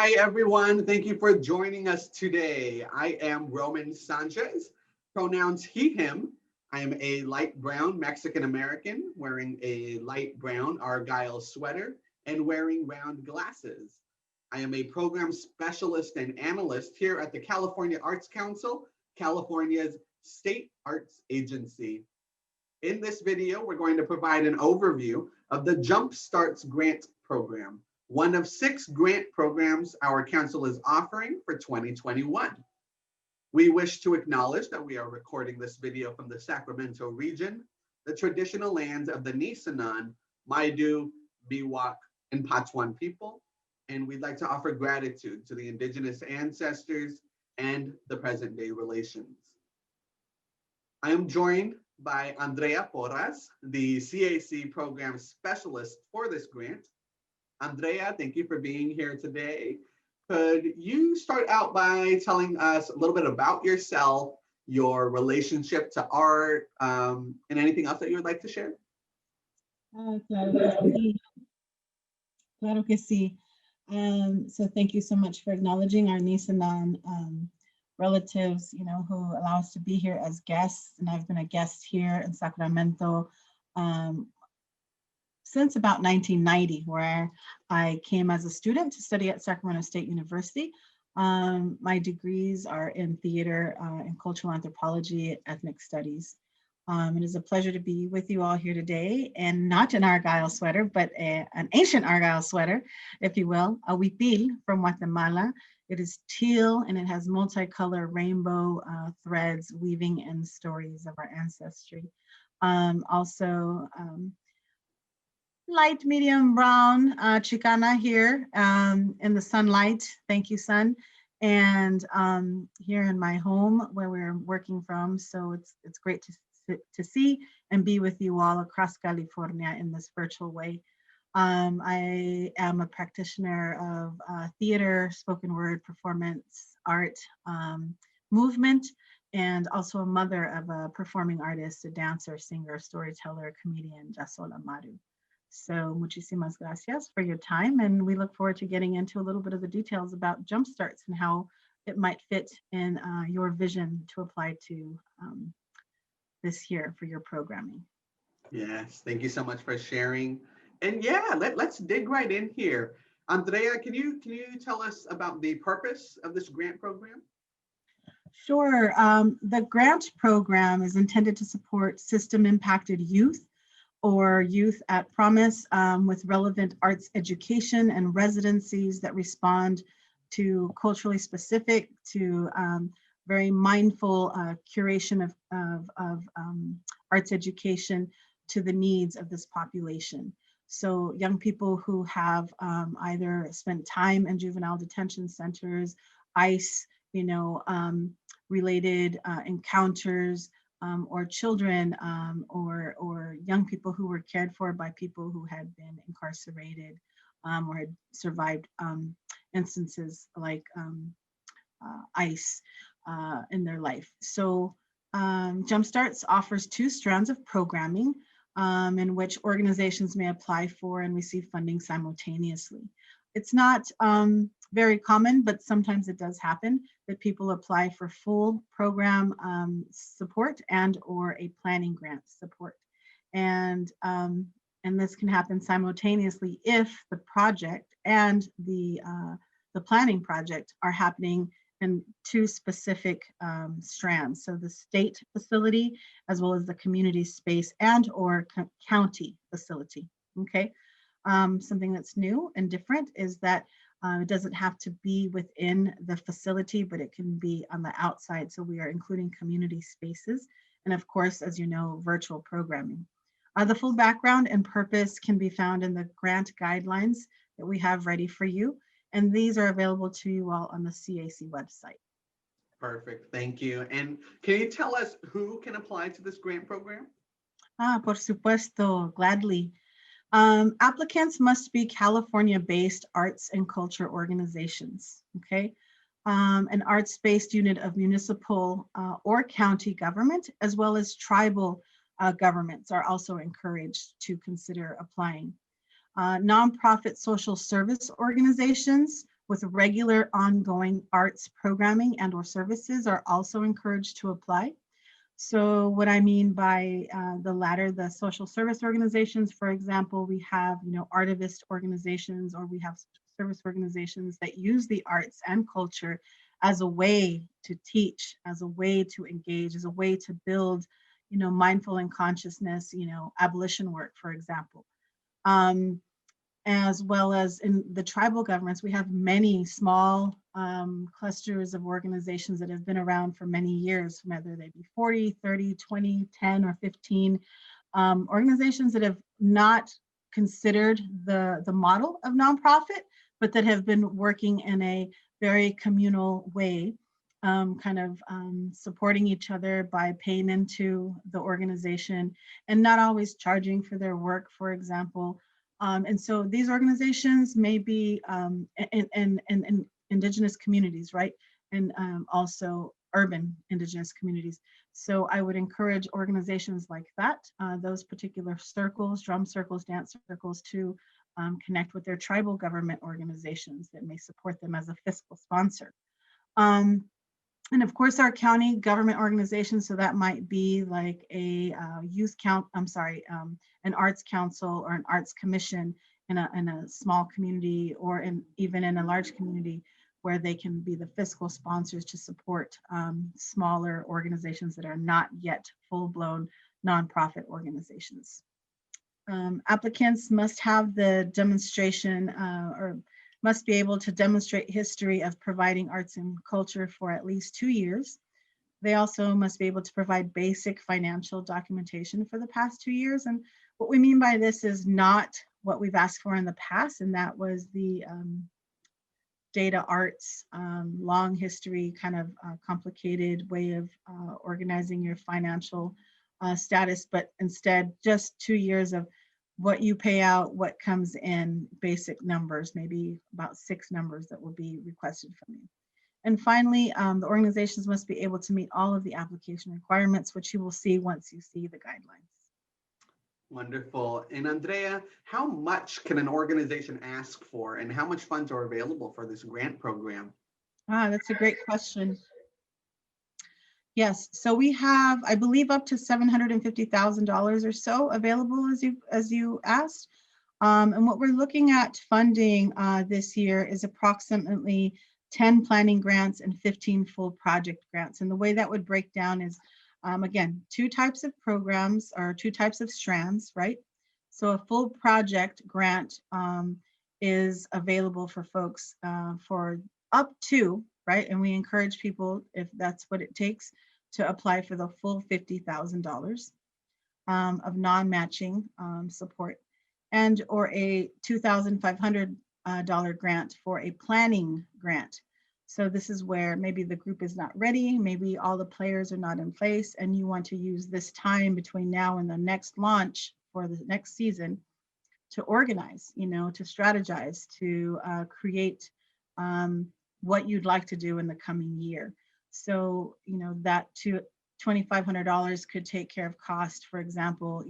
Hi, everyone. Thank you for joining us today. I am Roman Sanchez, pronouns he, him. I am a light brown Mexican-American wearing a light brown Argyle sweater and wearing round glasses. I am a program specialist and analyst here at the California Arts Council, California's state arts agency. In this video, we're going to provide an overview of the StArts grant program, one of 6 grant programs our council is offering for 2021. We wish to acknowledge that we are recording this video from the Sacramento region, the traditional lands of the Nisenan, Maidu, Miwok, and Patuan people, and we'd like to offer gratitude to the indigenous ancestors and the present day relations. I am joined by Andrea Porras, the CAC program specialist for this grant. Andrea, thank you for being here today. Could you start out by telling us a little bit about yourself, your relationship to art, and anything else that you would like to share? Claro que sí. Claro que sí. So thank you so much for acknowledging our Nisenan relatives, who allow us to be here as guests. And I've been a guest here in Sacramento since about 1990, where I came as a student to study at Sacramento State University. My degrees are in theater and cultural anthropology, ethnic studies. It is a pleasure to be with you all here today, and not an Argyle sweater, but an ancient Argyle sweater, if you will, a huipil from Guatemala. It is teal and it has multicolor rainbow threads weaving in stories of our ancestry. Also, light medium brown Chicana here in the sunlight. Thank you, sun. And here in my home where we're working from. So it's great to see and be with you all across California in this virtual way. I am a practitioner of theater, spoken word, performance, art, movement, and also a mother of a performing artist, a dancer, singer, storyteller, comedian, Jasol Amaru. So muchísimas gracias for your time, and we look forward to getting into a little bit of the details about StArts and how it might fit in your vision to apply to this year for your programming. Yes, thank you so much for sharing. And yeah, let's dig right in here. Andrea, can you tell us about the purpose of this grant program? Sure. The grant program is intended to support system-impacted youth or youth at promise with relevant arts education and residencies that respond to culturally specific, to very mindful curation of arts education to the needs of this population. So young people who have either spent time in juvenile detention centers, ICE, related encounters, or children or young people who were cared for by people who had been incarcerated or had survived instances like ICE in their life. So StArts offers 2 strands of programming in which organizations may apply for and receive funding simultaneously. It's not very common, but sometimes it does happen that people apply for full program support and or a planning grant support. And this can happen simultaneously if the project and the planning project are happening in 2 specific strands. So the state facility, as well as the community space and or county facility, okay? Something that's new and different is that it doesn't have to be within the facility, but it can be on the outside. So we are including community spaces. And of course, as you know, virtual programming. The full background and purpose can be found in the grant guidelines that we have ready for you. And these are available to you all on the CAC website. Perfect, thank you. And can you tell us who can apply to this grant program? Por supuesto, gladly. Applicants must be California-based arts and culture organizations, okay? An arts-based unit of municipal or county government, as well as tribal governments are also encouraged to consider applying. Nonprofit social service organizations with regular ongoing arts programming and or services are also encouraged to apply. So what I mean by the latter, the social service organizations, for example, we have, artivist organizations, or we have service organizations that use the arts and culture as a way to teach, as a way to engage, as a way to build, mindful and consciousness, abolition work, for example. As well as in the tribal governments, we have many small clusters of organizations that have been around for many years, whether they be 40, 30, 20, 10, or 15, organizations that have not considered the model of nonprofit, but that have been working in a very communal way, supporting each other by paying into the organization and not always charging for their work, for example. And so these organizations may be in indigenous communities, right? And also urban indigenous communities. So I would encourage organizations like that, those particular circles, drum circles, dance circles, to connect with their tribal government organizations that may support them as a fiscal sponsor. And of course, our county government organizations, so that might be like a an arts council or an arts commission in a small community, or even in a large community, where they can be the fiscal sponsors to support smaller organizations that are not yet full-blown nonprofit organizations. Applicants must have the demonstration or must be able to demonstrate history of providing arts and culture for at least 2 years. They also must be able to provide basic financial documentation for the past 2 years. And what we mean by this is not what we've asked for in the past, and that was the data arts, long history, kind of complicated way of organizing your financial status, but instead just 2 years of what you pay out, what comes in, basic numbers, maybe about 6 numbers that will be requested from you. And finally, the organizations must be able to meet all of the application requirements, which you will see once you see the guidelines. Wonderful. And Andrea, how much can an organization ask for, and how much funds are available for this grant program? That's a great question. Yes, so we have, I believe, up to $750,000 or so available, as you asked. And what we're looking at funding this year is approximately 10 planning grants and 15 full project grants. And the way that would break down is, again, 2 types of programs, or 2 types of strands, right? So a full project grant is available for folks for up to, right? And we encourage people, if that's what it takes, to apply for the full $50,000 of non-matching support, and or a $2,500 grant for a planning grant. So this is where maybe the group is not ready, maybe all the players are not in place, and you want to use this time between now and the next launch for the next season to organize, to strategize, to create what you'd like to do in the coming year. So, that $2,500 could take care of cost, for example,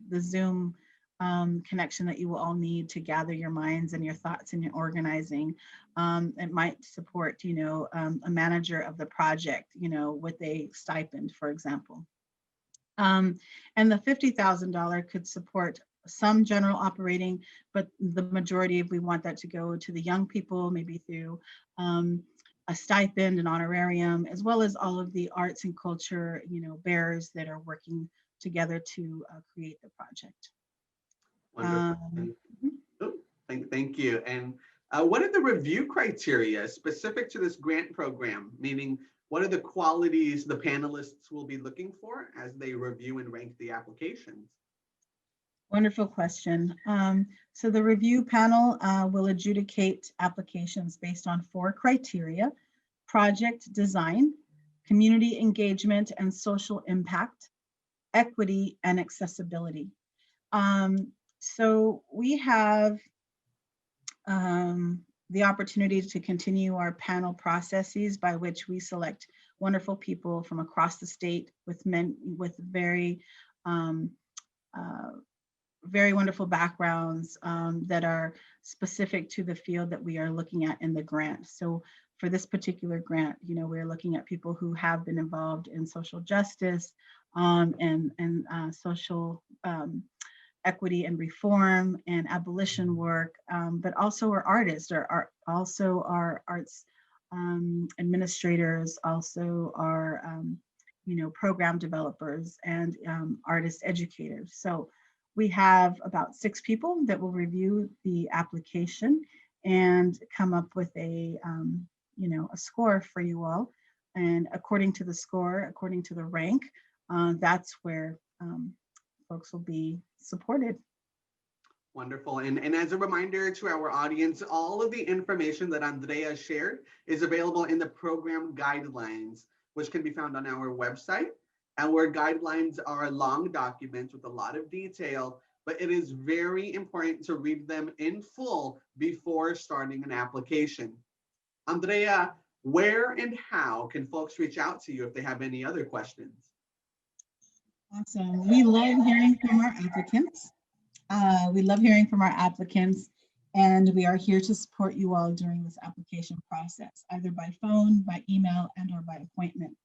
the Zoom connection that you will all need to gather your minds and your thoughts and your organizing. It might support, a manager of the project, with a stipend, for example. And the $50,000 could support some general operating, but the majority, if we want that to go to the young people, maybe through a stipend, an honorarium, as well as all of the arts and culture, bearers that are working together to create the project. Wonderful. Thank you. And what are the review criteria specific to this grant program? Meaning, what are the qualities the panelists will be looking for as they review and rank the applications? Wonderful question. So the review panel will adjudicate applications based on 4 criteria: project design, community engagement and social impact, equity, and accessibility. So we have the opportunity to continue our panel processes, by which we select wonderful people from across the state with very very wonderful backgrounds that are specific to the field that we are looking at in the grant. So for this particular grant, you know, we're looking at people who have been involved in social justice and social equity and reform and abolition work, but also are artists, or also are arts administrators, also are you know, program developers and artist educators. So we have about 6 people that will review the application and come up with a you know, a score for you all. And according to the score, according to the rank, that's where folks will be supported. Wonderful. And as a reminder to our audience, all of the information that Andrea shared is available in the program guidelines, which can be found on our website. Our guidelines are long documents with a lot of detail, but it is very important to read them in full before starting an application. Andrea, where and how can folks reach out to you if they have any other questions? Awesome. We love hearing from our applicants. We love hearing from our applicants, and we are here to support you all during this application process, either by phone, by email, and or by appointment.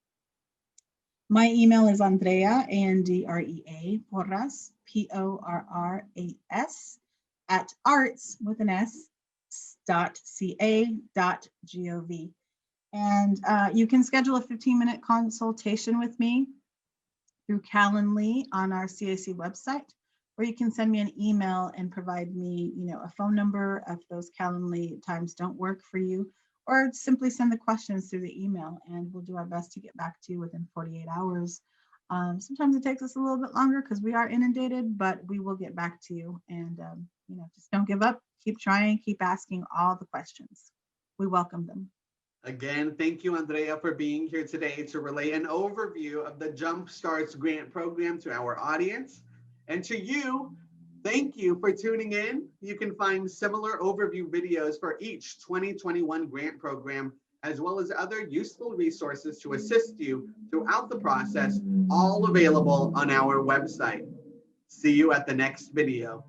My email is Andrea, Andrea, Porras, Porras, at arts with an S, .ca.gov. And you can schedule a 15-minute consultation with me through Calendly on our CAC website, or you can send me an email and provide me, you know, a phone number if those Calendly times don't work for you, or simply send the questions through the email and we'll do our best to get back to you within 48 hours. Sometimes it takes us a little bit longer because we are inundated, but we will get back to you. And, you know, just don't give up, keep trying, keep asking all the questions. We welcome them. Again, thank you, Andrea, for being here today to relay an overview of the StArts grant program to our audience. And to you, thank you for tuning in. You can find similar overview videos for each 2021 grant program, as well as other useful resources to assist you throughout the process, all available on our website. See you at the next video.